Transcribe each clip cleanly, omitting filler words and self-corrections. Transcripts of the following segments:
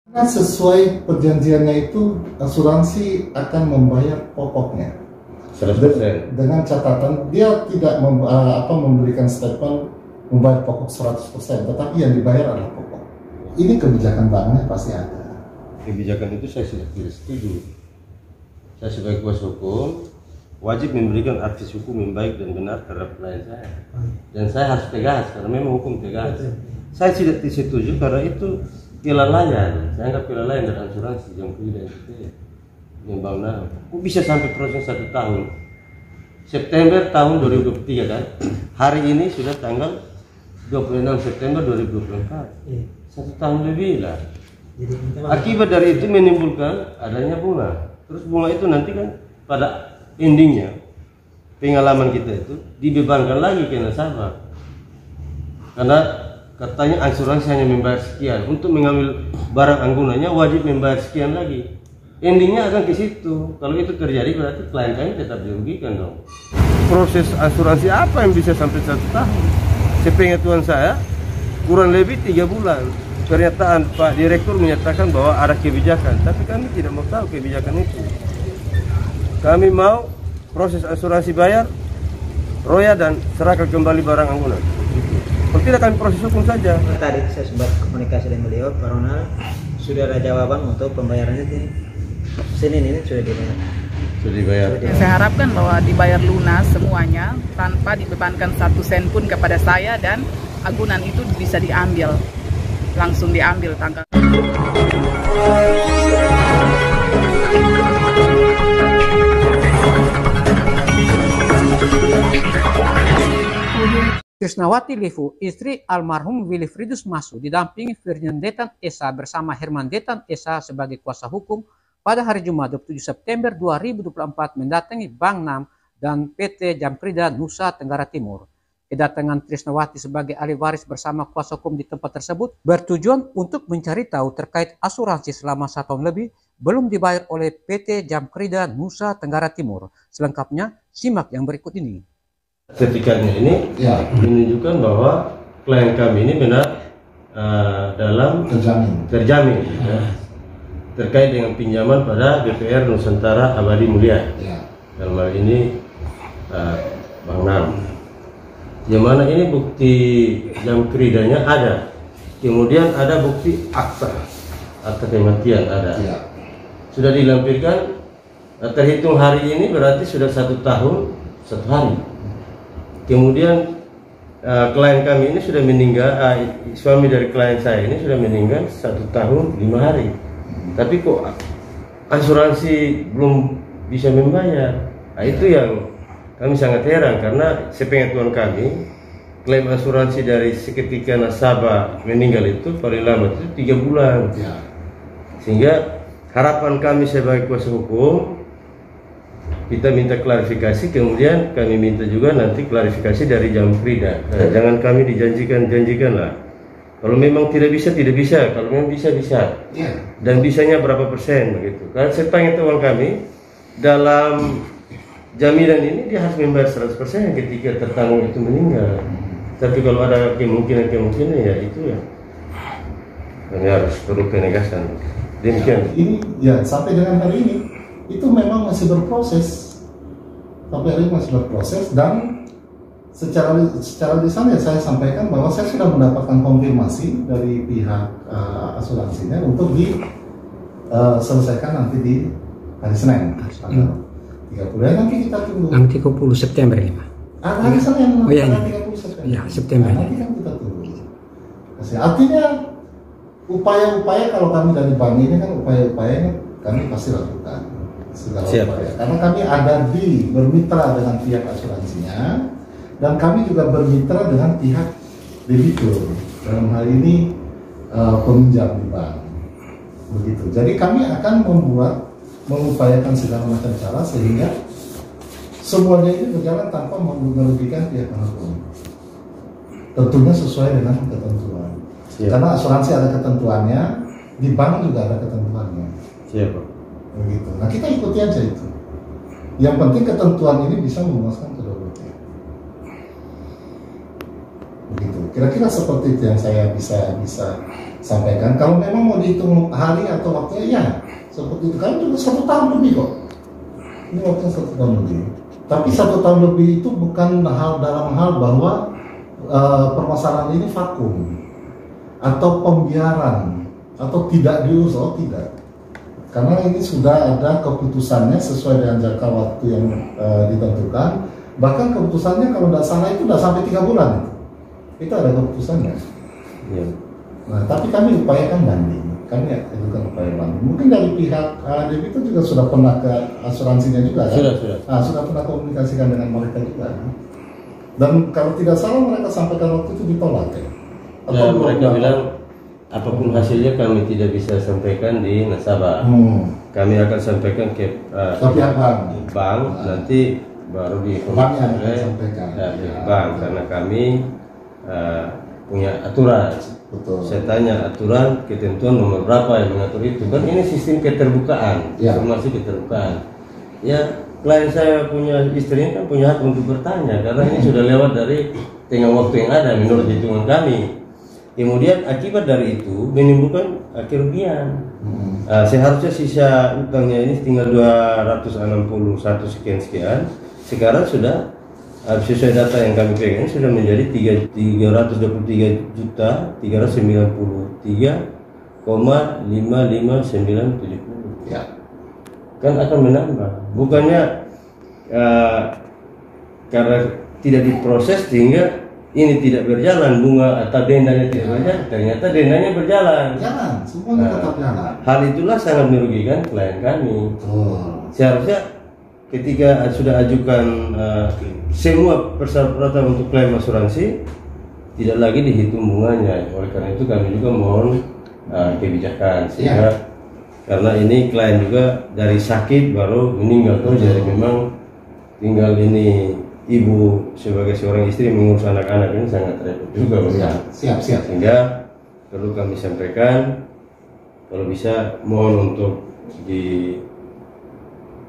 Nah, sesuai perjanjiannya itu asuransi akan membayar pokoknya 100%. dengan catatan dia tidak memberikan statement membayar pokok 100%, tetapi yang dibayar adalah pokok. Ini kebijakan banknya pasti ada. Kebijakan itu saya sudah tidak setuju. Saya sebagai kuasa hukum wajib memberikan advis hukum yang baik dan benar terhadap klien saya, dan saya harus tegas karena memang hukum tegas. Saya tidak setuju karena itu kelalaian. Saya anggap kelalaian dari asuransi yang tidak yang bangunan. Kok bisa sampai proses 1 tahun? September tahun 2023 kan? Hari ini sudah tanggal 26 September 2024. 1 tahun lebih lah. Akibat dari itu menimbulkan adanya bunga. Terus bunga itu nanti kan pada endingnya pengalaman kita itu dibebankan lagi ke nasabah. Karena katanya asuransi hanya membayar sekian, untuk mengambil barang anggunannya wajib membayar sekian lagi. Endingnya akan ke situ. Kalau itu terjadi berarti klien kami tetap dirugikan dong. Proses asuransi apa yang bisa sampai 1 tahun? Sepengetahuan saya kurang lebih 3 bulan. Pernyataan Pak Direktur menyatakan bahwa ada kebijakan, tapi kami tidak mau tahu kebijakan itu. Kami mau proses asuransi bayar, roya dan serahkan kembali barang anggunan. Kalau tidak kami proses hukum saja. Tadi saya sempat komunikasi dengan beliau, Pak Ronald, sudah ada jawaban untuk pembayarannya di Senin ini sudah dibayar. Sudah dibayar. Saya harapkan bahwa dibayar lunas semuanya tanpa dibebankan 1 sen pun kepada saya, dan agunan itu bisa diambil, langsung diambil tanggal. Krisnawati Livu, istri almarhum Wilifridus Masu, didampingi Ferdinand Esa bersama Herman Detan Esa sebagai kuasa hukum pada hari Jumat 27 September 2024 mendatangi Bank NAM dan PT Jamkrida Nusa Tenggara Timur. Kedatangan Krisnawati sebagai ahli waris bersama kuasa hukum di tempat tersebut bertujuan untuk mencari tahu terkait asuransi selama 1 tahun lebih belum dibayar oleh PT Jamkrida Nusa Tenggara Timur. Selengkapnya, simak yang berikut ini. Sertifikatnya ini menunjukkan bahwa klien kami ini benar dalam terjamin terkait dengan pinjaman pada BPR Nusantara Abadi Mulia, dalam hal ini Bank NAM, yang mana ini bukti Jamkridanya ada, kemudian ada bukti akta kematian ada, sudah dilampirkan. Terhitung hari ini berarti sudah 1 tahun 1 hari. Kemudian klien kami ini sudah meninggal, suami dari klien saya ini sudah meninggal 1 tahun 5 hari. Tapi kok asuransi belum bisa membayar? Nah, itu yang kami sangat heran, karena sepengetahuan kami klaim asuransi dari seketika nasabah meninggal itu paling lama itu 3 bulan. Sehingga harapan kami sebagai kuasa hukum, kita minta klarifikasi, kemudian kami minta juga nanti klarifikasi dari Jamkrida. Jangan kami dijanjikan lah. Kalau memang tidak bisa, kalau memang bisa. Dan bisanya berapa persen begitu. Karena sepengetahuan kami dalam jaminan ini dia harus membayar 100% ketika tertanggung itu meninggal. Tapi kalau ada kemungkinan ya itu ya kami harus perlu penegasan. Demikian. Ini ya sampai dengan hari ini itu memang masih berproses, dan secara lisan ya saya sampaikan bahwa saya sudah mendapatkan konfirmasi dari pihak asuransinya untuk diselesaikan nanti di hari Senin tanggal 30. Nanti kita tunggu. Nanti 30 September ini, Pak. Hari Senin tanggal 30 September. Ya, September. Nanti kan kita tunggu. Artinya upaya-upaya kalau kami dari bank ini kan upaya-upayanya kami pasti lakukan. Karena kami ada bermitra dengan pihak asuransinya, dan kami juga bermitra dengan pihak debitur, dalam hal ini peminjam di bank, begitu. Jadi kami akan mengupayakan segala macam cara sehingga semuanya ini berjalan tanpa merugikan pihak hukum, tentunya sesuai dengan ketentuan. Karena asuransi ada ketentuannya, di bank juga ada ketentuannya. Begitu. Nah, kita ikuti aja itu. Yang penting ketentuan ini bisa memuaskan kedua pihak. Begitu. Kira-kira seperti itu yang saya bisa sampaikan. Kalau memang mau dihitung hari atau waktunya, ya seperti itu. Kami juga 1 tahun lebih kok. Ini waktunya 1 tahun lebih. Tapi 1 tahun lebih itu bukan dalam hal bahwa permasalahan ini vakum atau pembiaran atau tidak diurus, tidak. Karena ini sudah ada keputusannya sesuai dengan jangka waktu yang ditentukan. Bahkan keputusannya kalau tidak salah itu sudah sampai 3 bulan. Itu ada keputusannya. Ya. Nah, tapi kami upayakan banding. Kami ajukan upaya banding. Mungkin dari pihak DP itu juga sudah pernah ke asuransinya juga, kan? Sudah pernah komunikasikan dengan mereka juga. Kan? Dan kalau tidak salah mereka sampaikan waktu itu ditolak, ya? Atau mereka bilang apapun hasilnya kami tidak bisa sampaikan di nasabah. Kami akan sampaikan ke pihak bank, nanti baru diinformasikan oleh bank, karena kami punya aturan. Betul. Saya tanya aturan ketentuan nomor berapa yang mengatur itu, kan ini sistem keterbukaan, informasi keterbukaan. Ya, klien saya punya istrinya kan punya hak untuk bertanya, karena ini sudah lewat dari tengah waktu yang ada menurut hitungan kami. Kemudian akibat dari itu menimbulkan kerugian. Seharusnya sisa utangnya ini tinggal 261 sekian. Sekarang sudah sesuai data yang kami pegang sudah menjadi 323.55970. Ya. Kan akan menambah. Bukannya karena tidak diproses sehingga ini tidak berjalan, bunga atau dendanya tidak berjalan, ternyata dendanya berjalan. Jalan, semuanya tetap jalan. Hal itulah sangat merugikan klien kami. Seharusnya ketika sudah ajukan semua persyaratan untuk klaim asuransi, tidak lagi dihitung bunganya. Oleh karena itu kami juga mohon kebijakan, sehingga karena ini klien juga dari sakit baru meninggal, jadi memang tinggal ini ibu sebagai seorang istri mengurus anak-anak ini sangat repot juga. Siap. Sehingga perlu kami sampaikan, kalau bisa mohon untuk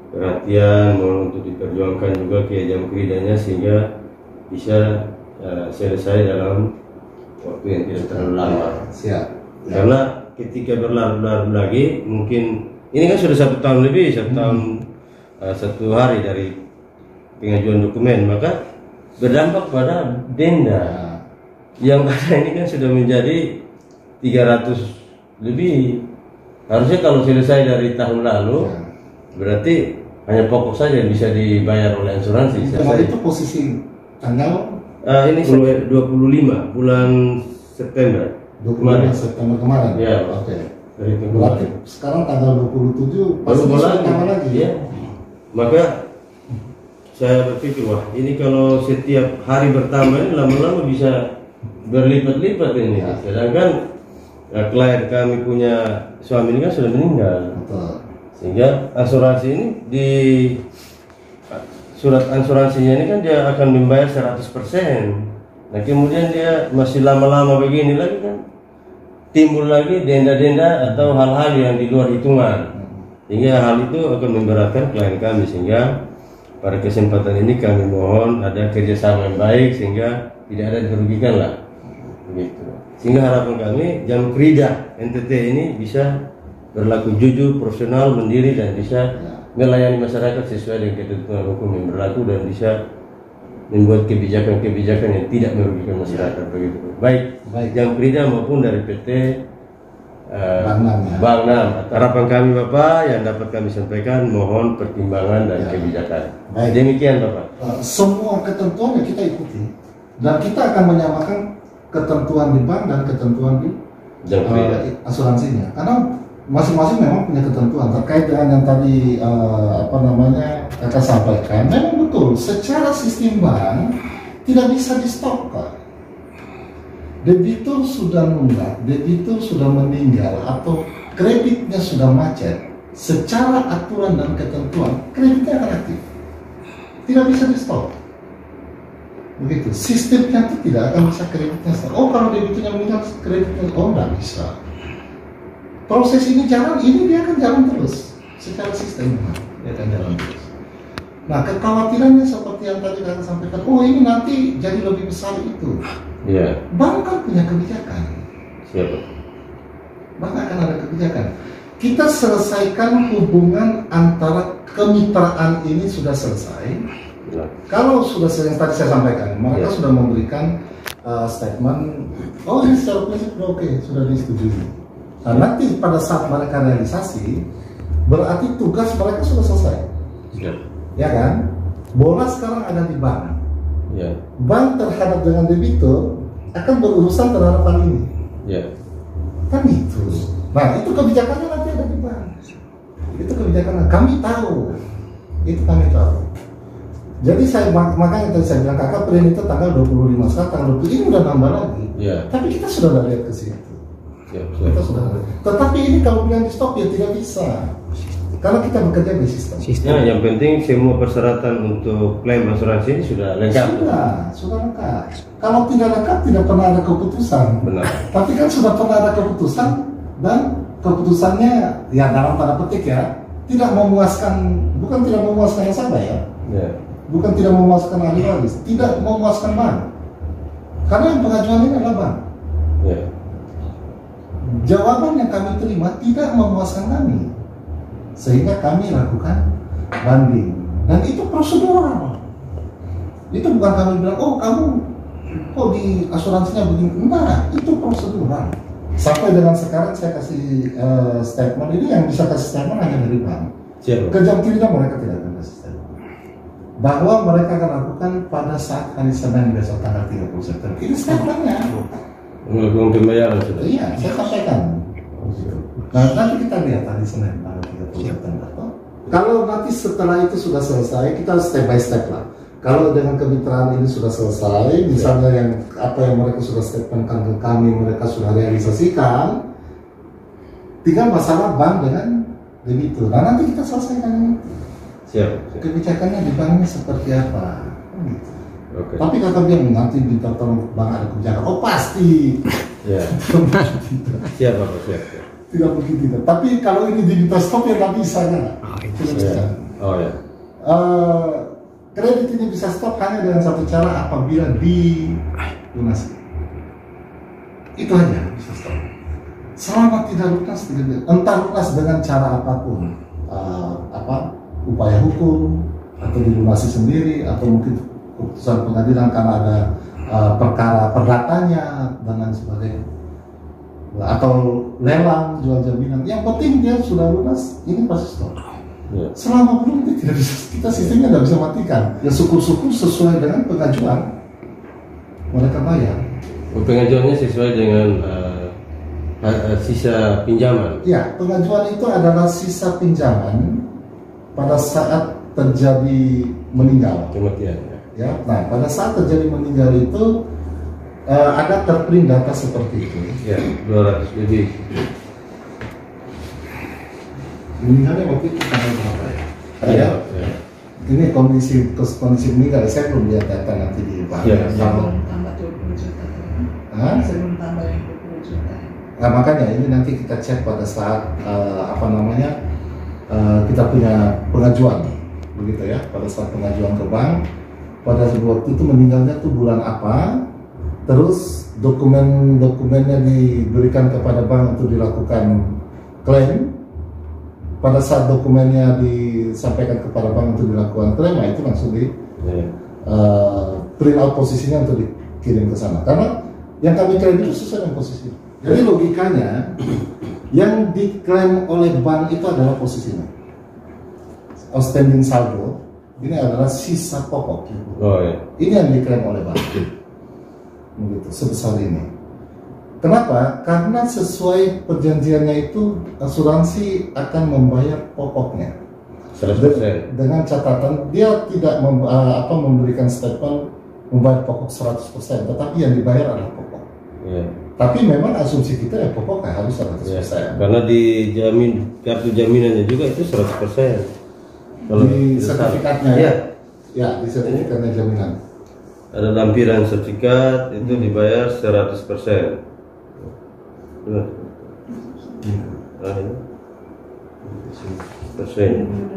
perhatian, mohon untuk diperjuangkan juga ke jam keridanya sehingga bisa selesai dalam waktu yang tidak terlalu lama. Siap. Karena ketika berlarut-larut lagi, mungkin ini kan sudah 1 tahun lebih, 1 tahun 1 hari dari pengajuan dokumen, maka berdampak pada denda yang ada ini kan sudah menjadi 300 lebih. Harusnya kalau selesai dari tahun lalu, berarti hanya pokok saja yang bisa dibayar oleh asuransi. Itu posisi tanggal ini 25 bulan September. 25 September kemarin. Ya, oke. Berarti sekarang tanggal 27 baru mulai lagi. Ya. Maka saya berpikir, wah ini kalau setiap hari bertambah ini lama-lama bisa berlipat-lipat ini. Sedangkan klien kami punya suami ini kan sudah meninggal. Betul. Sehingga asuransi ini di surat asuransinya ini kan dia akan membayar 100%. Nah kemudian dia masih lama-lama begini lagi kan timbul lagi denda-denda atau hal-hal yang di luar hitungan. Sehingga hal itu akan memberatkan klien kami, sehingga pada kesempatan ini kami mohon ada kerjasama yang baik sehingga tidak ada dirugikan lah, begitu. Sehingga harapan kami jam kerja NTT ini bisa berlaku jujur, profesional, mandiri dan bisa melayani masyarakat sesuai dengan ketentuan hukum yang berlaku dan bisa membuat kebijakan-kebijakan yang tidak merugikan masyarakat, begitu. Baik jam kerja maupun dari PT Bang Nam. Harapan kami Bapak yang dapat kami sampaikan, mohon pertimbangan dan kebijakan. Demikian Bapak. Semua ketentuan yang kita ikuti dan kita akan menyamakan ketentuan di bank dan ketentuan di asuransinya, karena masing-masing memang punya ketentuan terkait dengan yang tadi kakak sampaikan. Memang betul secara sistem bank tidak bisa di stop, Pak. Debitur sudah nunggak, debitur sudah meninggal, atau kreditnya sudah macet, secara aturan dan ketentuan kreditnya akan aktif, tidak bisa di stop. Begitu, sistemnya itu tidak akan bisa kreditnya stop. Oh kalau debiturnya meninggal, kreditnya tidak bisa. Proses ini jalan, ini dia akan jalan terus secara sistem, dia akan jalan terus. Nah kekhawatirannya seperti yang tadi kakak sampaikan, oh ini nanti jadi lebih besar itu. Iya. Bank kan punya kebijakan. Siapa? maka akan ada kebijakan. Kita selesaikan hubungan antara kemitraan ini sudah selesai. Kalau sudah selesai, tadi saya sampaikan, mereka sudah memberikan statement, oh ini secara prinsip sudah oke, sudah disetujui. Nah, nanti pada saat mereka realisasi, berarti tugas mereka sudah selesai. Ya kan? Bola sekarang ada di bank. Bank terhadap dengan debitur akan berurusan terhadap hal ini. Kan itu. Nah, itu kebijakannya nanti ada di bank. Itu kebijakan kami tahu. Itu kami tahu. Jadi makanya tadi saya bilang kakak print itu tanggal 25, sekarang tanggal 20 ini udah nambah lagi. Tapi kita sudah lihat ke situ. Kita sudah lihat. Tetapi ini kalau bilang di stop ya tidak bisa. Karena kita bekerja di sistem. Ya, yang penting semua persyaratan untuk klaim asuransi ini sudah lengkap. Sudah lengkap. Kalau tidak lengkap tidak pernah ada keputusan. Benar. Tapi kan sudah pernah ada keputusan dan keputusannya ya dalam tanda petik ya tidak memuaskan, bukan tidak memuaskan yang sama ya. Bukan tidak memuaskan ahli waris, tidak memuaskan bank. Karena yang pengajuan ini adalah bank. Jawaban yang kami terima tidak memuaskan kami, sehingga kami lakukan banding. Dan itu prosedural. Itu bukan kami bilang, oh kamu kok di asuransinya begini. Enggak, itu prosedural. Sampai dengan sekarang saya kasih statement ini, yang bisa kasih statement hanya dari bank. Kejam kirinya mereka tidak akan kasih statement. Bahwa mereka akan lakukan pada saat hari Senin besok tanggal 30 September. Ini statementnya. Melakukan pembayaran sudah. Iya, saya sampaikan. Nah, nanti kita lihat hari Senin tanggal 30 September. Kalau nanti setelah itu sudah selesai, kita step by step lah. Kalau dengan kemitraan ini sudah selesai, misalnya yang apa yang mereka sudah statementkan ke kami, mereka sudah realisasikan, tinggal masalah bank dengan debitur. Nah, nanti kita selesaikan ini. Siap. Kebijakannya di banknya seperti apa? Gitu. Tapi kata dia nanti minta tolong bank ada kebijakan. Oh pasti. Siap Bapak, siap. Tidak mungkin tidak. Tapi kalau ini diminta stop ya nggak bisa kan? Kredit ini bisa stop hanya dengan satu cara, apabila dilunasi. Itu aja bisa stop. Selama tidak lunas, entah lunas dengan cara apapun, upaya hukum atau dilunasi sendiri, atau mungkin keputusan pengadilan karena ada perkara perdatanya dan lain sebagainya, atau lelang jual jaminan. Yang penting dia sudah lunas, ini pasti stop. Selama belum tidak bisa, kita sistemnya tidak bisa matikan. Ya syukur-syukur sesuai dengan pengajuan mereka bayar. Pengajuannya sesuai dengan sisa pinjaman. Ya, pengajuan itu adalah sisa pinjaman pada saat terjadi meninggal. Kematian. Ya, nah pada saat terjadi meninggal itu ada terprint data seperti itu. Ya, 200 lebih. Meninggalnya waktu itu tanggal berapa ya? Ini kondisi meninggal. Saya belum lihat data nanti di bank. Sebelum tambah 20 juta. Sebelum tambah 20 juta. Nah makanya ini nanti kita cek pada saat kita punya pengajuan, begitu ya. Pada saat pengajuan ke bank, pada waktu itu meninggalnya tuh bulan apa, terus dokumennya diberikan kepada bank untuk dilakukan klaim. Pada saat dokumennya disampaikan kepada bank untuk dilakukan klaim, nah itu langsung di print out posisinya untuk dikirim ke sana. Karena yang kami klaim itu sesuai dengan posisi. Jadi logikanya yang diklaim oleh bank itu adalah posisinya. Outstanding saldo ini adalah sisa pokok. Ini yang diklaim oleh bank. Begitu, sebesar ini. Kenapa? Karena sesuai perjanjiannya itu asuransi akan membayar pokoknya 100%. Dengan catatan dia tidak memberikan statement membayar pokok 100%, tetapi yang dibayar adalah pokok. Tapi memang asumsi kita ya pokoknya harus 100%. Karena dijamin kartu jaminannya juga itu 100%. Kalau di sertifikatnya ya, di sertifikatnya jaminan. Ada lampiran sertifikat itu dibayar 100%.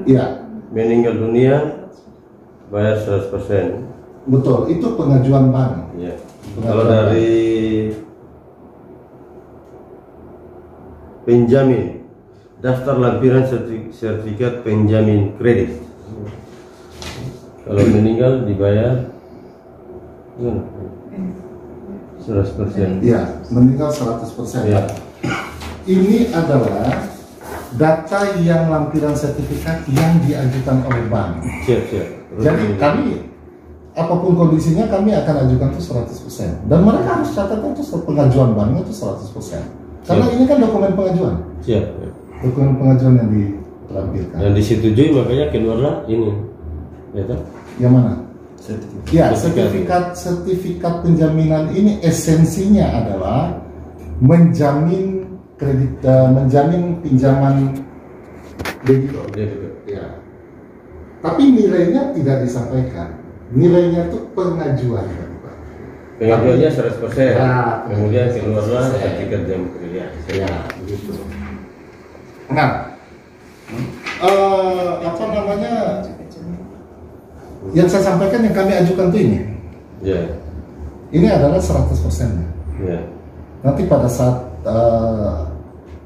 Iya. Meninggal dunia bayar 100%. Betul, itu pengajuan bank. Kalau dari penjamin, daftar lampiran sertifikat penjamin kredit. Kalau meninggal dibayar 100%. Ya, meninggal 100%. Ya. Ini adalah data yang lampiran sertifikat yang diajukan oleh bank. Siap. Jadi kami, apapun kondisinya, kami akan ajukan itu 100%. Dan mereka harus catat itu pengajuan banknya itu 100%. Karena ini kan dokumen pengajuan. Siap. Dokumen pengajuan yang ditampilkan. Dan disetujui, makanya keluarlah ini. Ya toh? Yang mana? Ya, sertifikat penjaminan ini esensinya adalah menjamin kredit, menjamin pinjaman debitur. Ya. Tapi nilainya tidak disampaikan. Nilainya itu pengajuan. Pengajuannya 100%. Ya, kemudian keluarlah sertifikat jam kerja. Ya, begitu. Nah, apa namanya? Yang saya sampaikan, yang kami ajukan tuh ini. Ya. Ini adalah 100%. Ya. Nanti pada saat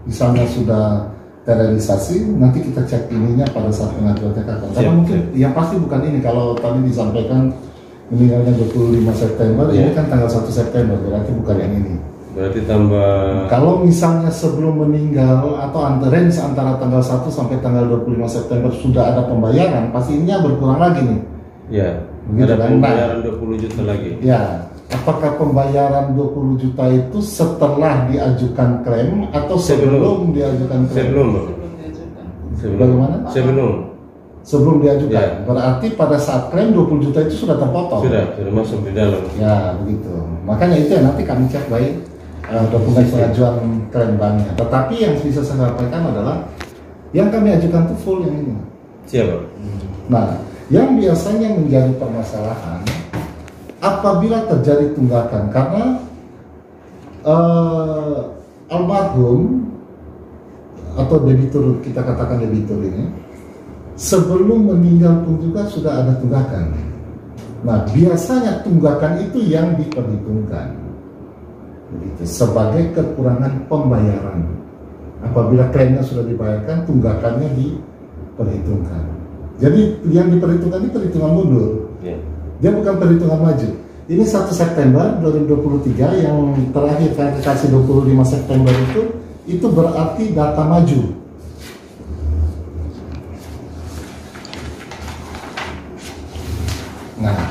misalnya sudah terrealisasi, nanti kita cek ininya pada saat pengajuan TKK. Karena mungkin yang pasti bukan ini. Kalau tadi disampaikan meninggalnya 25 September, ini kan tanggal 1 September, berarti bukan yang ini. Berarti tambah. Kalau misalnya sebelum meninggal atau range antara tanggal 1 sampai tanggal 25 September sudah ada pembayaran, pasti ininya berkurang lagi nih. Ya, begitu, ada pembayaran 20 juta lagi. Ya, apakah pembayaran 20 juta itu setelah diajukan klaim atau sebelum diajukan klaim? Sebelum. Bagaimana? Sebelum diajukan. Ya. Berarti pada saat klaim 20 juta itu sudah terpotong. Sudah masuk di dalam. Ya, begitu. Makanya itu ya, nanti kami cek baik dokumen pengajuan klaim banknya. Tetapi yang bisa saya sampaikan adalah yang kami ajukan itu full yang ini. Siapa? Nah, yang biasanya menjadi permasalahan apabila terjadi tunggakan, karena almarhum atau debitur, kita katakan debitur ini, sebelum meninggal pun juga sudah ada tunggakan. Nah, biasanya tunggakan itu yang diperhitungkan begitu, sebagai kekurangan pembayaran. Apabila klaimnya sudah dibayarkan, tunggakannya diperhitungkan. Jadi yang diperhitungkan ini perhitungan mundur. Dia bukan perhitungan maju. Ini 1 September 2023, yang terakhir verifikasi 25 September itu berarti data maju. Nah,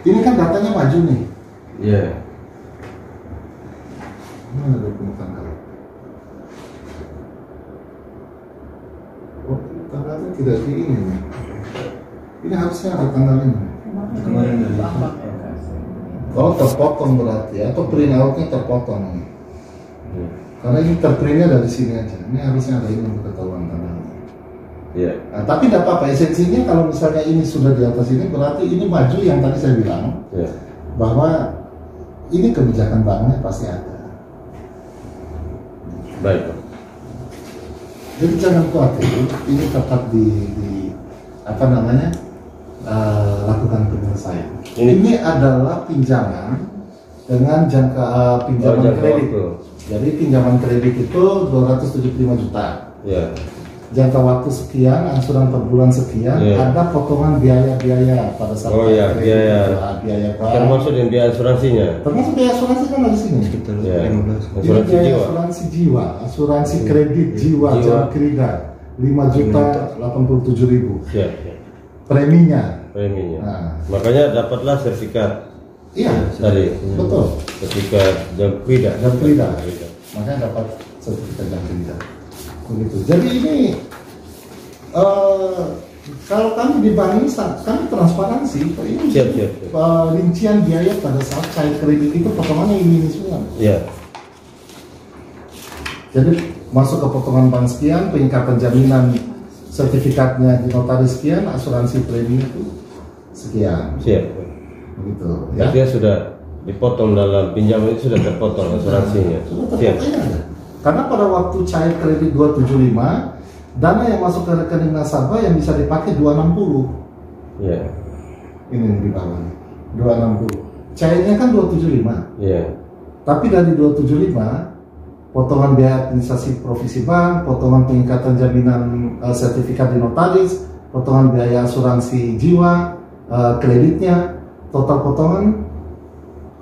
ini kan datanya maju nih. Iya. Mana dokumen tanggal? Oh, tanggalnya tidak di ini nih. Ini harusnya ada tanggal ini. Kemarin dari apa? Oh, terpotong berarti, atau print outnya terpotong nih. Karena ini terprintnya dari sini aja. Ini harusnya ada ini untuk ketahuan tanggalnya. Iya. Nah, tapi tidak apa-apa. Esensinya kalau misalnya ini sudah di atas ini, berarti ini maju yang tadi saya bilang. Bahwa ini kebijakan banknya pasti ada. Baik. Jadi jangan khawatir, ini tetap apa namanya, lakukan penyelesaian. Ini adalah pinjaman dengan jangka pinjaman kredit. Jadi pinjaman kredit itu 275 juta. Ya. Jangka waktu sekian, angsuran per bulan sekian, ada potongan biaya-biaya pada saat biaya termasuk yang biaya asuransinya. Termasuk biaya asuransi kan ada di sini. Asuransi jiwa. Asuransi jiwa, asuransi kredit jiwa. Jam kerja 5.087.000. Preminya. Nah. Makanya dapatlah sertifikat. Iya. Tadi. Betul. Sertifikat jam kerja. Makanya dapat sertifikat jam kerja. Begitu. Jadi ini kalau kami di bank ini kami transparansi, ini rincian biaya pada saat cair kredit itu potongannya ini semua. Iya. Jadi masuk ke potongan bank sekian, peningkatan jaminan sertifikatnya di notaris sekian, asuransi premi itu sekian. Siap. Begitu. Ya. Artinya sudah dipotong dalam pinjaman itu sudah terpotong asuransinya. Sudah terpotong ada. Karena pada waktu cair kredit 275, dana yang masuk ke rekening nasabah yang bisa dipakai 260. Iya. Ini yang di bawah. 260. Cairnya kan 275. Iya. Tapi dari 275, potongan biaya administrasi provisi bank, potongan pengikatan jaminan sertifikat di notaris, potongan biaya asuransi jiwa, kreditnya, total potongan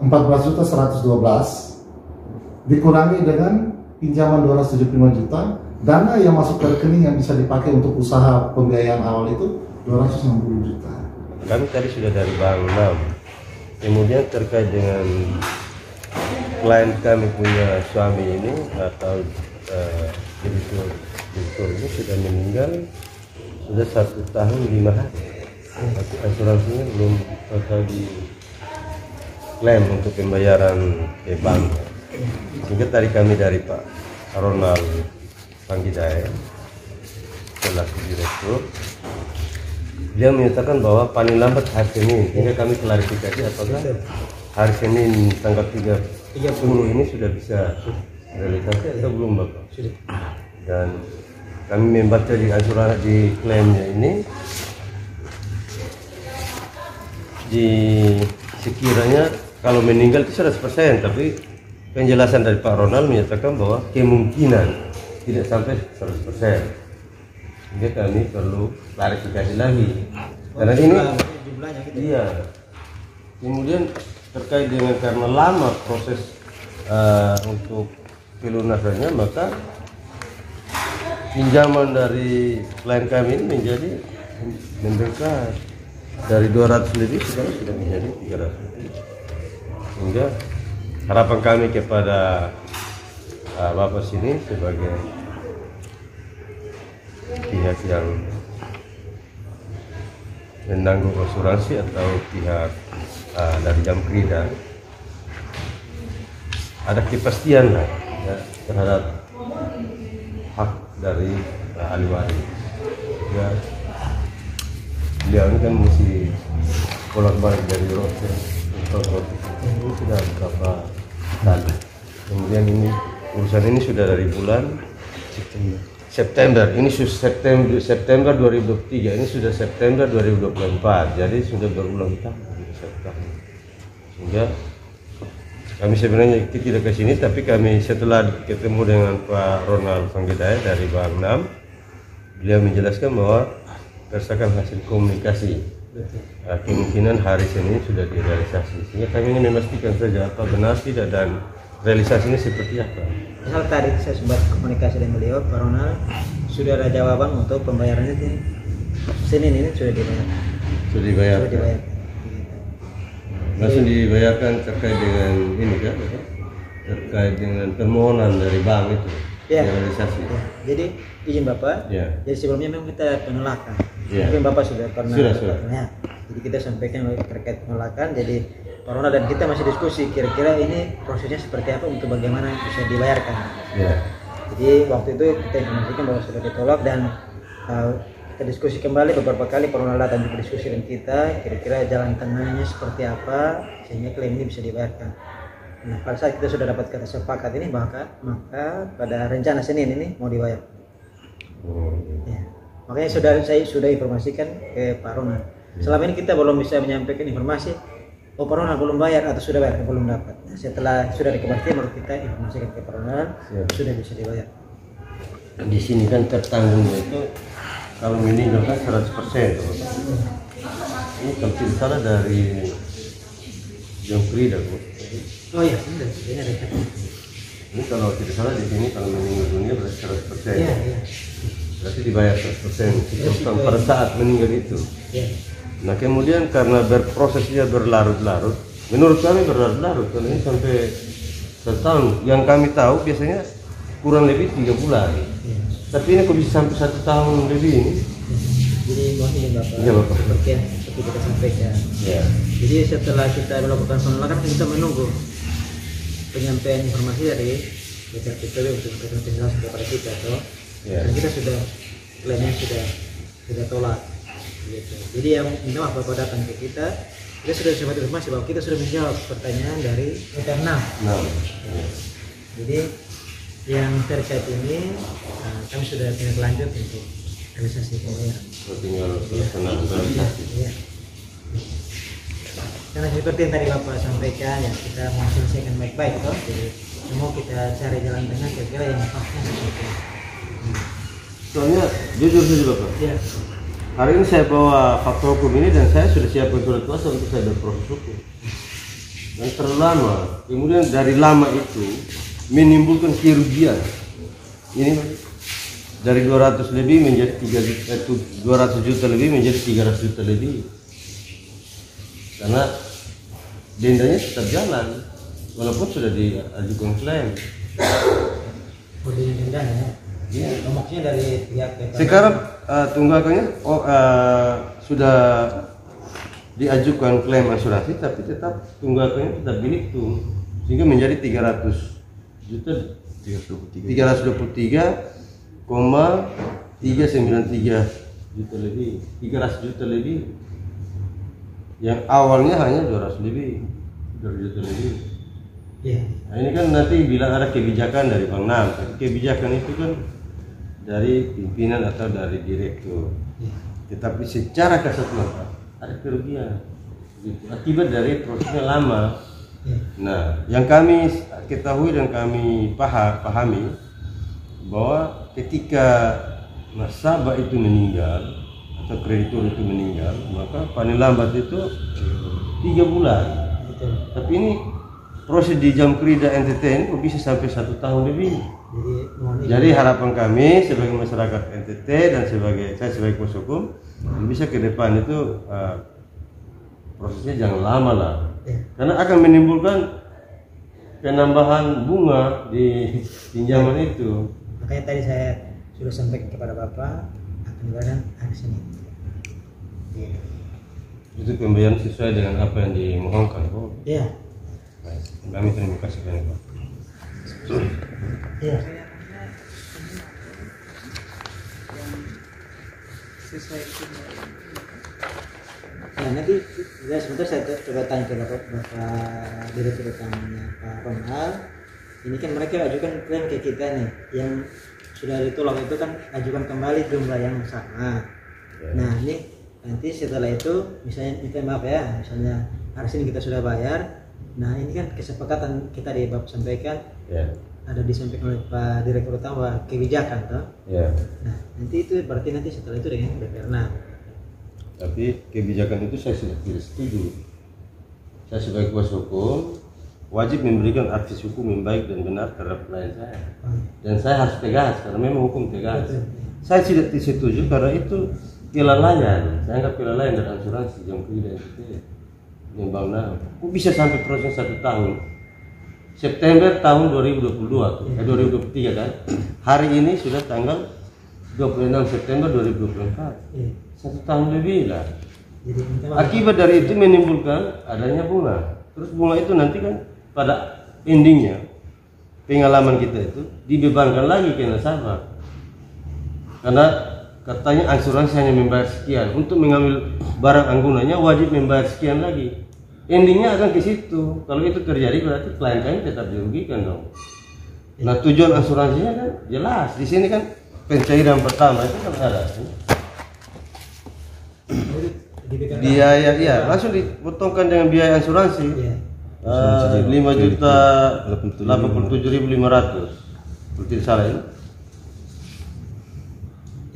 14.112 dikurangi dengan pinjaman 275 juta, dana yang masuk ke rekening yang bisa dipakai untuk usaha pembiayaan awal itu 260 juta. Kami tadi sudah dari Bank 6. Kemudian terkait dengan klien kami punya suami ini atau direktur ini sudah meninggal sudah 1 tahun 5 hari. Tapi asuransinya belum total di klaim untuk pembayaran ke bank. Sehingga tadi kami dari Pak Ronald Panggidaya selaku direktur, dia menyatakan bahwa paling lambat hari Senin. Sehingga kami klarifikasi apakah hari Senin tanggal 30 ini sudah bisa realisasi atau belum, Bapak? Sudah. Dan kami membaca di asuransi di klaimnya ini di sekiranya kalau meninggal itu 100%, tapi penjelasan dari Pak Ronald menyatakan bahwa kemungkinan tidak sampai 100%. Jadi kami perlu klarifikasi lagi. Karena ini jumlahnya gitu. iya. Kemudian terkait dengan karena lama proses untuk pelunasannya, maka pinjaman dari klien kami ini menjadi membengkak dari 200 lebih sekarang sudah menjadi 300. Sehingga harapan kami kepada Bapak sini sebagai pihak yang menanggung asuransi atau pihak dari Jamkrida ada kepastian lah ya, terhadap hak dari ahli waris. Ya, beliau ini kan mesti bolak-balik dari Rote. Ini sudah berapa kali. Kemudian ini urusan ini sudah dari bulan September. Ini September 2023. Ini sudah September 2024. Jadi sudah berulang tahun. Sehingga kami sebenarnya tidak ke sini, tapi kami setelah ketemu dengan Pak Ronald Panggidaya dari Bank 6, beliau menjelaskan bahwa berdasarkan hasil komunikasi kemungkinan hari Senin sudah direalisasi. Sehingga kami ini memastikan saja apa benar tidak dan realisasinya seperti apa. Misal tadi saya sempat komunikasi dengan beliau, Pak Ronald, sudah ada jawaban untuk pembayarannya ini. Senin ini sudah dibayar. Sudah dibayar. Sudah dibayar. Langsung dibayarkan terkait dengan ini kan? Terkait dengan permohonan dari bank itu. Ya. Realisasi. Ya. Jadi izin Bapak. Ya. Jadi sebelumnya memang kita penolakan. Ya. Tapi Bapak sudah pernah. Sudah. Ya. Jadi kita sampaikan terkait penolakan. Jadi Pak Ronald dan kita masih diskusi kira-kira ini prosesnya seperti apa untuk bagaimana bisa dibayarkan. Ya. Jadi waktu itu kita informasikan bahwa sudah ditolak dan kita diskusi kembali beberapa kali. Pak Ronald datang juga diskusi dengan kita kira-kira jalan tengahnya seperti apa sehingga klaim ini bisa dibayarkan. Nah, pada saat kita sudah dapat kata sepakat ini maka pada rencana Senin ini mau dibayar. Ya. Makanya saya sudah informasikan ke Pak Ronald. Selama ini kita belum bisa menyampaikan informasi, oh Pak Ronald belum bayar atau sudah bayar, belum dapat. Nah, setelah sudah dikepastian baru kita informasikan ke Pak Ronald, sudah bisa dibayar. Di sini kan tertanggungnya itu kalau meninggal kan 100%. Ini kalau tidak salah dari Jamkrida, Bu. Oh iya, ini ada kata. Ini kalau tidak salah di sini kalau meninggal dunia berarti 100%. Iya. Berarti dibayar 100% pada saat meninggal itu. Iya. Nah kemudian karena berprosesnya berlarut-larut, menurut kami berlarut-larut karena ini sampai 1 tahun. Yang kami tahu biasanya kurang lebih 3 bulan. Iya. Tapi ini kok bisa sampai 1 tahun lebih ini? Jadi mohon izin Bapak. Iya, Bapak. Seperti kita sampaikan. Ya. Jadi setelah kita melakukan penolakan kita menunggu penyampaian informasi dari BPPB untuk presentasi kepada kita, toh. Ya. Dan kita sudah klaimnya sudah tolak. Gitu. Jadi yang minta maaf Bapak datang ke kita sudah dapat informasi bahwa kita sudah menjawab pertanyaan dari internal. Jadi yang terkait ini kami sudah tindak lanjut untuk realisasi pembayaran. Tinggal pelaksanaan realisasi. Iya. Karena seperti yang tadi Bapak sampaikan, ya kita mau selesaikan baik-baik toh. Jadi semua kita cari jalan tengah kira-kira yang pasnya seperti itu. Soalnya jujur saja Bapak. Ya. Hari ini saya bawa fakta hukum ini dan saya sudah siapkan surat kuasa untuk saya berproses hukum. Dan terlalu lama. Kemudian dari lama itu menimbulkan kerugian. Ini dari 200 lebih menjadi 200 juta lebih menjadi 300 juta lebih. Karena dendanya tetap jalan walaupun sudah diajukan klaim. Kodenya denda ya. Iya. Maksudnya dari pihak Sekarang tunggakannya sudah diajukan klaim asuransi tapi tetap tunggakannya tetap dihitung sehingga menjadi 323,393,393 juta lebih, 300 juta lebih. Yang awalnya hanya 200 lebih, 200 juta lebih. Iya. Nah, ini kan nanti bilang ada kebijakan dari Bang Nam, tapi kebijakan itu kan dari pimpinan atau dari direktur. Tetapi secara kasat mata ada kerugian gitu, akibat dari prosesnya lama. Nah, yang kami ketahui dan kami pahami bahwa ketika nasabah itu meninggal atau kreditur itu meninggal, maka paling lambat itu 3 bulan. Betul. Tapi ini proses di Jamkrida NTT ini kok bisa sampai 1 tahun lebih. Jadi harapan kami sebagai masyarakat NTT dan saya sebagai kuasa hukum bisa ke depan itu prosesnya jangan lama lah, karena akan menimbulkan penambahan bunga di pinjaman itu. Makanya tadi saya sudah sampaikan kepada Bapak akan dibayarkan hari Senin. Itu pembayaran sesuai dengan apa yang dimohonkan. Iya. Baik, kami terima kasih banyak Pak. Iya. Nah, nanti ya sebentar saya coba tanya ke Bapak Direktur Utamanya Pak Ronald. Ini kan mereka ajukan klaim ke kita nih, yang sudah ditolak itu kan ajukan kembali jumlah yang sama. Nah, ini nanti setelah itu misalnya minta maaf ya, misalnya hari ini kita sudah bayar. Nah, ini kan kesepakatan kita di Bapak sampaikan. Ada disampaikan oleh Pak Direktur Utama kebijakan toh. Nah, nanti itu berarti nanti setelah itu dengan DPR. Nah, tapi kebijakan itu saya sudah tidak setuju. Saya sebagai kuasa hukum wajib memberikan advis hukum yang baik dan benar terhadap klien saya. Dan saya harus tegas karena memang hukum tegas. Saya tidak setuju karena itu kelalaian. Saya anggap kelalaian dari asuransi Jamkrida itu yang bangunan. Kok bisa sampai proses 1 tahun? September tahun 2022 2023 kan. Hari ini sudah tanggal 26 September 2024. 1 tahun lebih lah. Akibat dari itu menimbulkan adanya bunga. Terus bunga itu nanti kan pada endingnya pengalaman kita itu dibebankan lagi ke nasabah. Karena katanya asuransi hanya membayar sekian, untuk mengambil barang anggunannya wajib membayar sekian lagi. Endingnya akan ke situ. Kalau itu terjadi berarti klien kami tetap dirugikan dong. Nah, tujuan asuransinya kan jelas. Di sini kan pencairan pertama itu kan ada. Biaya ya langsung dipotongkan dengan biaya asuransi. 5.087.500 seperti salah ini.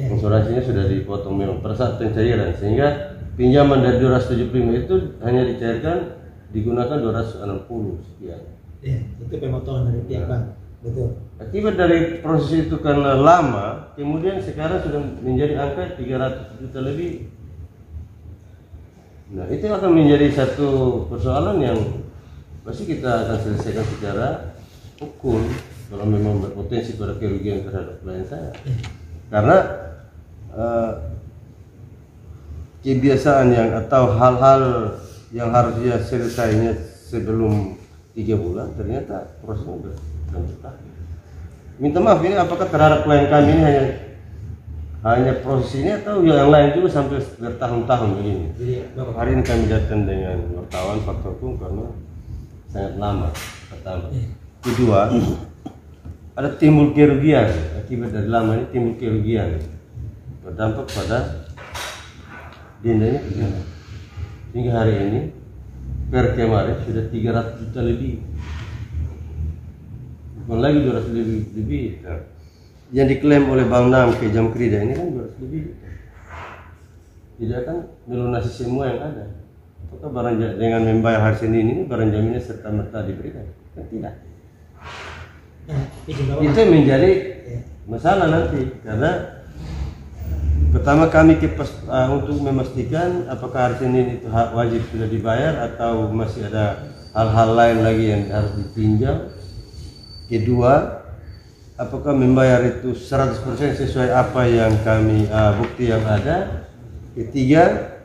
Asuransinya sudah dipotong memang pada saat pencairan, sehingga pinjaman dari 275 itu hanya dicairkan digunakan 260 sekian. Iya, itu pemotongan dari pihak bank. Betul. Akibat dari proses itu karena lama, kemudian sekarang sudah menjadi angka 300 juta lebih. Nah, itu akan menjadi satu persoalan yang pasti kita akan selesaikan secara hukum kalau memang berpotensi pada kerugian terhadap klien saya. Karena kebiasaan yang atau hal-hal yang harusnya selesainya sebelum 3 bulan ternyata prosesnya berlanjut. Minta maaf, ini apakah terhadap klien kami ini hanya proses ini atau yang lain juga sampai bertahun-tahun begini. Hari ini kami datang dengan wartawan fakta hukum karena sangat lama. Pertama, kedua, ada timbul kerugian akibat dari lama ini, timbul kerugian berdampak pada dendanya. Hingga hari ini per kemarin sudah 300 juta lebih, bukan lagi 200 lebih. Nah, yang diklaim oleh Bang Nam ke Jam Krida ini kan 200 lebih, tidak kan melunasi semua yang ada. Apakah barang dengan membayar hari Senin ini barang jaminnya serta merta diberikan? Kan tidak. Itu menjadi masalah nanti, karena pertama kami untuk memastikan apakah hari Senin itu hak wajib sudah dibayar atau masih ada hal-hal lain lagi yang harus dipinjam. Kedua, apakah membayar itu 100% sesuai apa yang kami bukti yang ada. Ketiga,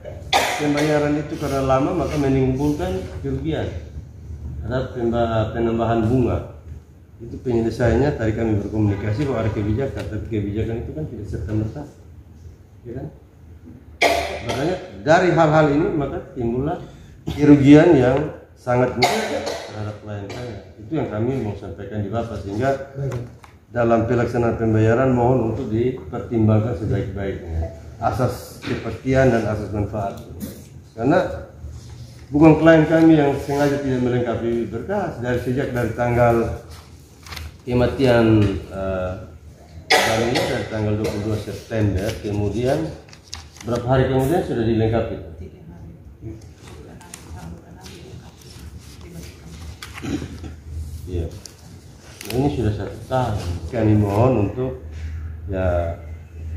pembayaran itu karena lama maka menimbulkan kerugian, ada penambahan bunga. Itu penyelesaiannya tadi kami berkomunikasi bahwa ada kebijakan, tapi kebijakan itu kan tidak serta-merta, ya kan? Makanya dari hal-hal ini maka timbullah kerugian yang sangat besar terhadap klien saya. Itu yang kami mau sampaikan di Bapak, sehingga dalam pelaksanaan pembayaran mohon untuk dipertimbangkan sebaik-baiknya asas kepastian dan asas manfaat. Karena bukan klien kami yang sengaja tidak melengkapi berkas dari tanggal kematian kami dari tanggal 22 September, kemudian berapa hari kemudian sudah dilengkapi. Iya. Nah, ini sudah 1 tahun. Kami mohon untuk ya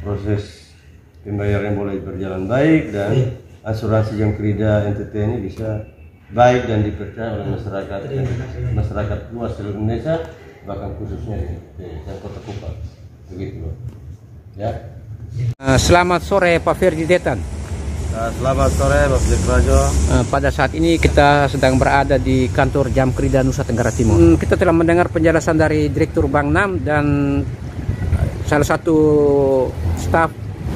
proses pembayaran boleh berjalan baik dan asuransi Jam Krida NTT ini bisa baik dan dipercaya oleh masyarakat luas seluruh Indonesia, bahkan khususnya di Kota Kupang. Begitu, ya. Selamat sore Pak Ferdi Detan. Selamat sore Bapak Jekrajo. Pada saat ini kita sedang berada di kantor Jam Krida Nusa Tenggara Timur. Kita telah mendengar penjelasan dari Direktur Bang Nam dan salah satu staf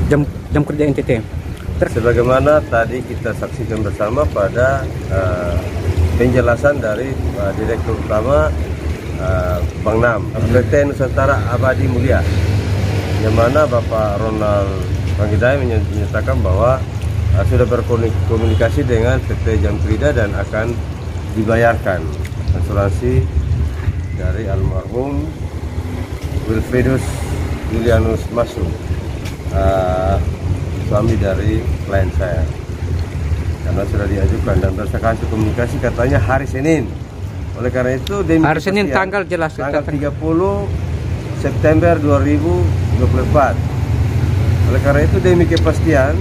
Jam Krida NTT. Sebagaimana tadi kita saksikan bersama pada penjelasan dari Direktur Utama Bang Nam, PT Nusantara Abadi Mulia, yang mana Bapak Ronald Panggidai menyatakan bahwa sudah berkomunikasi dengan PT Jam Krida dan akan dibayarkan asuransi dari almarhum Wilfridus Julianus Masu, suami dari klien saya, karena sudah diajukan dan berdasarkan komunikasi katanya hari Senin. Oleh karena itu hari Senin tanggal jelas, tanggal 30 September 2024. Oleh karena itu demi kepastian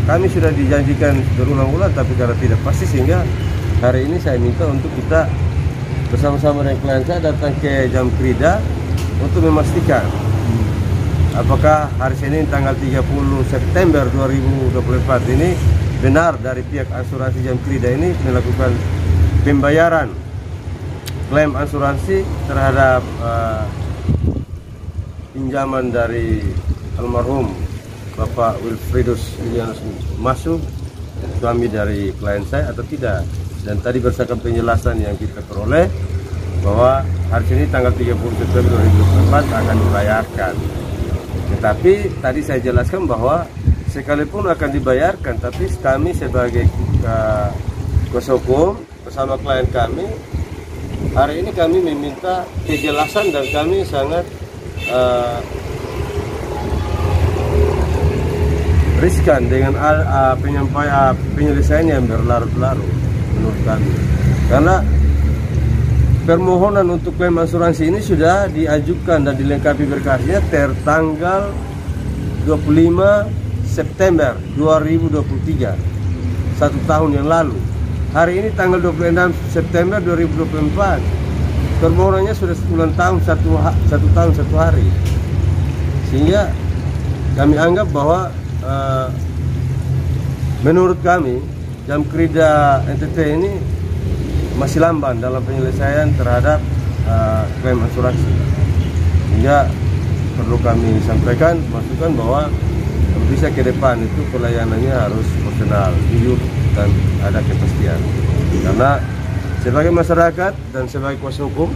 kami sudah dijanjikan berulang-ulang, tapi karena tidak pasti sehingga hari ini saya minta untuk kita bersama-sama dengan klien saya datang ke Jam Krida untuk memastikan apakah hari Senin tanggal 30 September 2024 ini benar dari pihak asuransi Jam Krida ini melakukan pembayaran klaim asuransi terhadap pinjaman dari almarhum Bapak Wilfridus Julianus Masu, suami dari klien saya, atau tidak. Dan tadi berdasarkan penjelasan yang kita peroleh bahwa hari ini tanggal 30 September 2024 akan dibayarkan. Tetapi tadi saya jelaskan bahwa sekalipun akan dibayarkan, tapi kami sebagai kuasa hukum bersama klien kami hari ini kami meminta kejelasan, dan kami sangat riskan dengan penyelesaian yang berlarut-larut menurut kami, karena permohonan untuk klaim asuransi ini sudah diajukan dan dilengkapi berkasnya tertanggal 25 September 2023, 1 tahun yang lalu. Hari ini tanggal 26 September 2024, permohonannya sudah 9 tahun 1 tahun 1 hari, sehingga kami anggap bahwa menurut kami Jam Krida NTT ini masih lamban dalam penyelesaian terhadap klaim asuransi, sehingga perlu kami sampaikan masukan bahwa bisa ke depan itu pelayanannya harus profesional, jujur, dan ada kepastian. Karena sebagai masyarakat dan sebagai kuasa hukum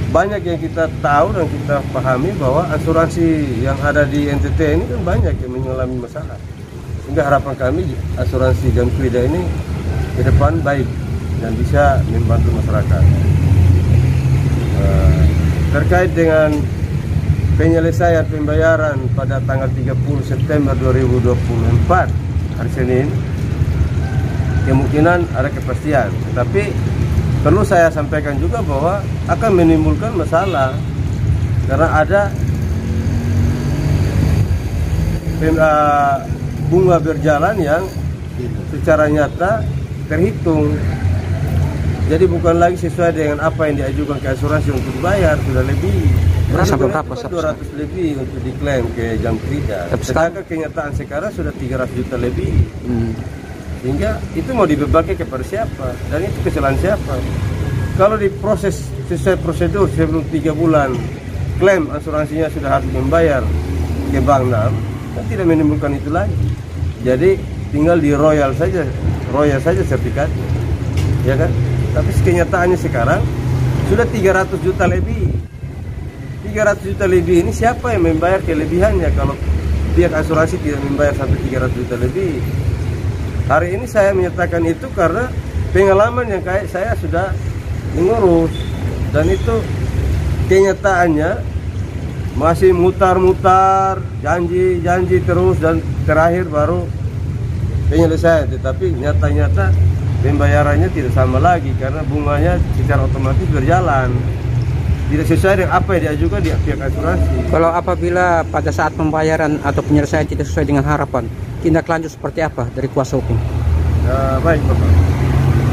banyak yang kita tahu dan kita pahami bahwa asuransi yang ada di NTT ini kan banyak yang mengalami masalah, sehingga harapan kami asuransi Jam Krida ini ke depan baik dan bisa membantu masyarakat. Terkait dengan penyelesaian pembayaran pada tanggal 30 September 2024 hari Senin, kemungkinan ada kepastian, tetapi perlu saya sampaikan juga bahwa akan menimbulkan masalah karena ada bunga berjalan yang secara nyata terhitung. Jadi bukan lagi sesuai dengan apa yang diajukan ke asuransi untuk dibayar, sudah lebih. Sampai berapa? 200 lebih untuk diklaim ke Jamkrida. Sedangkan kenyataan sekarang sudah 300 juta lebih. Sehingga itu mau dibebankan kepada siapa? Dan itu kesalahan siapa? Kalau diproses sesuai prosedur sebelum 3 bulan klaim asuransinya sudah harus membayar ke Bank NAM, kan tidak menimbulkan itu lagi. Jadi tinggal di royal saja sertifikatnya, ya kan? Tapi kenyataannya sekarang sudah 300 juta lebih. 300 juta lebih ini siapa yang membayar kelebihannya kalau pihak asuransi tidak membayar sampai 300 juta lebih? Hari ini saya menyatakan itu karena pengalaman yang kayak saya sudah mengurus, dan itu kenyataannya masih mutar-mutar, janji terus, dan terakhir baru penyelesaian. Tetapi nyata-nyata pembayarannya tidak sama lagi karena bunganya secara otomatis berjalan tidak sesuai dengan apa yang diajukan di pihak asuransi. Kalau apabila pada saat pembayaran atau penyelesaian tidak sesuai dengan harapan, tindak lanjut seperti apa dari kuasa hukum? Baik Bapak,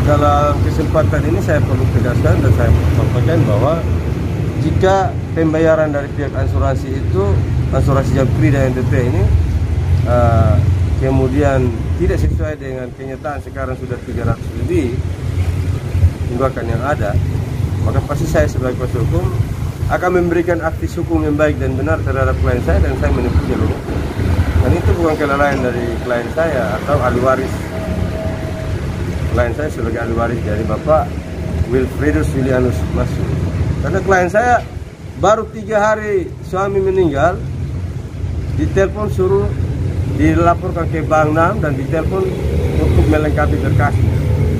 dalam kesempatan ini saya perlu tegaskan dan saya sampaikan bahwa jika pembayaran dari pihak asuransi itu, asuransi Jamkrida dan NTT ini kemudian tidak sesuai dengan kenyataan sekarang sudah 300 lebih tunggakan yang ada, maka pasti saya sebagai kuasa hukum akan memberikan aktis hukum yang baik dan benar terhadap klien saya, dan saya menempuh jalur hukum. Dan itu bukan kelalaian dari klien saya atau ahli waris. Klien saya sebagai ahli waris dari Bapak Wilfridus Julianus Masu. Karena klien saya baru 3 hari suami meninggal, ditelepon suruh dilaporkan ke Bank NAM dan ditelepon untuk melengkapi berkas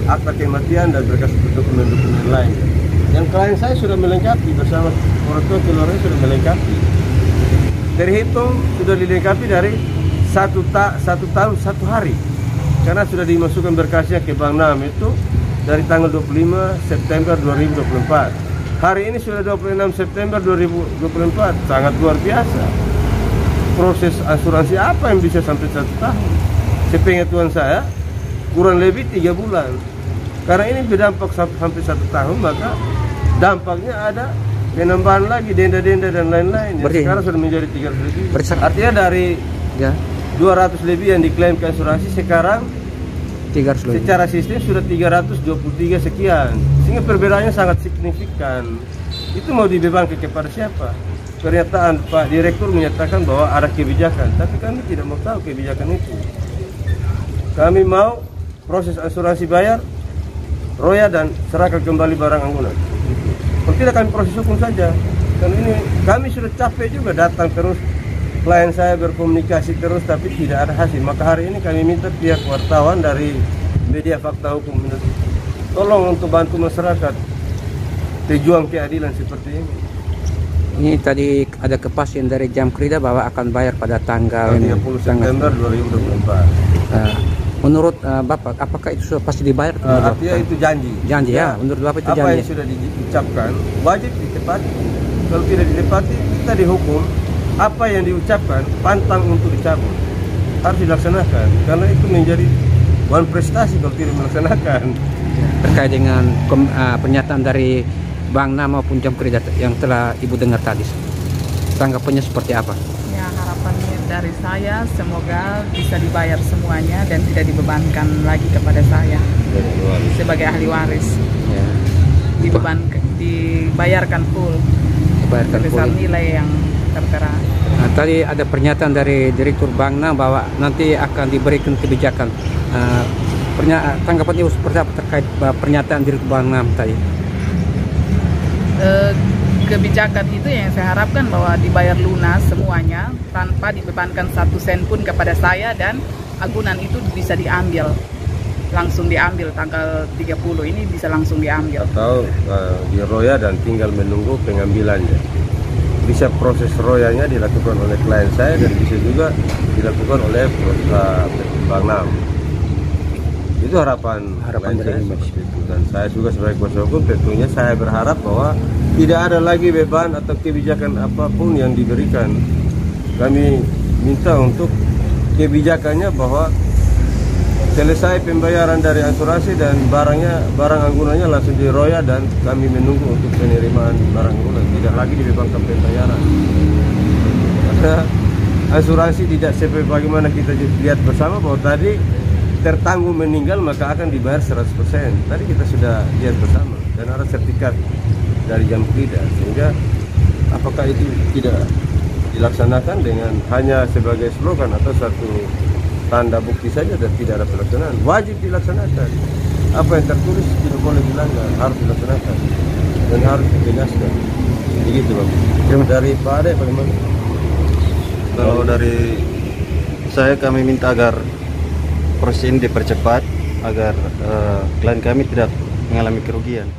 akta kematian dan berkas dokumen-dokumen lain. Yang klien saya sudah melengkapi bersama orang tua keluarga, sudah melengkapi. Terhitung sudah dilengkapi dari satu tahun 1 hari, karena sudah dimasukkan berkasnya ke Bank NAM itu dari tanggal 25 September 2024. Hari ini sudah 26 September 2024, sangat luar biasa. Proses asuransi apa yang bisa sampai 1 tahun? Sepengetahuan saya kurang lebih 3 bulan. Karena ini berdampak sampai 1 tahun, maka dampaknya ada penambahan lagi denda-denda dan lain-lain. Sekarang sudah menjadi 300 lebih. Artinya dari 200 lebih yang diklaim ke asuransi sekarang 300 lebih. Secara sistem sudah 323 sekian. Sehingga perbedaannya sangat signifikan. Itu mau dibebankan kepada siapa? Pernyataan Pak Direktur menyatakan bahwa ada kebijakan, tapi kami tidak mau tahu kebijakan itu. Kami mau proses asuransi bayar, roya, dan serahkan kembali barang anggunan. Kalau tidak, kami proses hukum saja. Dan ini kami sudah capek juga datang terus, klien saya berkomunikasi terus, tapi tidak ada hasil. Maka hari ini kami minta pihak wartawan dari media Fakta Hukum tolong untuk bantu masyarakat pejuang keadilan seperti ini. Ini tadi ada kepastian dari Jamkrida bahwa akan bayar pada tanggal 30 September 2024. Menurut Bapak, apakah itu sudah pasti dibayar? Artinya itu janji. Janji ya, menurut Bapak itu apa janji. Apa yang sudah diucapkan wajib ditepati. Kalau tidak ditepati, kita dihukum. Apa yang diucapkan pantang untuk dicabut, harus dilaksanakan. Karena itu menjadi prestasi kalau tidak melaksanakan. Terkait dengan pernyataan dari Bank NAM maupun Jamkrida yang telah Ibu dengar tadi, tanggapannya seperti apa? Ya, harapannya dari saya semoga bisa dibayar semuanya dan tidak dibebankan lagi kepada saya sebagai ahli waris. Ya. Dibayarkan full sebesar nilai yang tertera. Nah, tadi ada pernyataan dari Direktur Bank NAM bahwa nanti akan diberikan kebijakan. Tanggapan Ibu seperti apa terkait pernyataan Direktur Bank NAM tadi? Kebijakan itu yang saya harapkan bahwa dibayar lunas semuanya tanpa dibebankan 1 sen pun kepada saya, dan agunan itu bisa diambil langsung diambil tanggal 30 ini bisa langsung diambil. Atau diroya dan tinggal menunggu pengambilannya. Bisa proses royanya dilakukan oleh klien saya dan bisa juga dilakukan oleh Bang Nam. Itu harapan dari seperti itu. Dan saya juga sebagai kuasa hukum tentunya saya berharap bahwa tidak ada lagi beban atau kebijakan apapun yang diberikan. Kami minta untuk kebijakannya bahwa selesai pembayaran dari asuransi dan barang anggunannya langsung diroya dan kami menunggu untuk penerimaan barang anggunan, tidak lagi dibebankan pembayaran. Karena asuransi tidak seperti bagaimana kita lihat bersama bahwa tadi tertanggung meninggal maka akan dibayar 100%. Tadi kita sudah lihat bersama dan ada sertifikat dari Jamkrida, sehingga apakah itu tidak dilaksanakan dengan hanya sebagai slogan atau satu tanda bukti saja dan tidak ada pelaksanaan? Wajib dilaksanakan. Apa yang tertulis tidak boleh dilanggar, harus dilaksanakan dan harus ditegaskan. Begitu Bang. Dari Pak Ade bagaimana? Kalau dari saya, kami minta agar proses ini dipercepat agar klien kami tidak mengalami kerugian.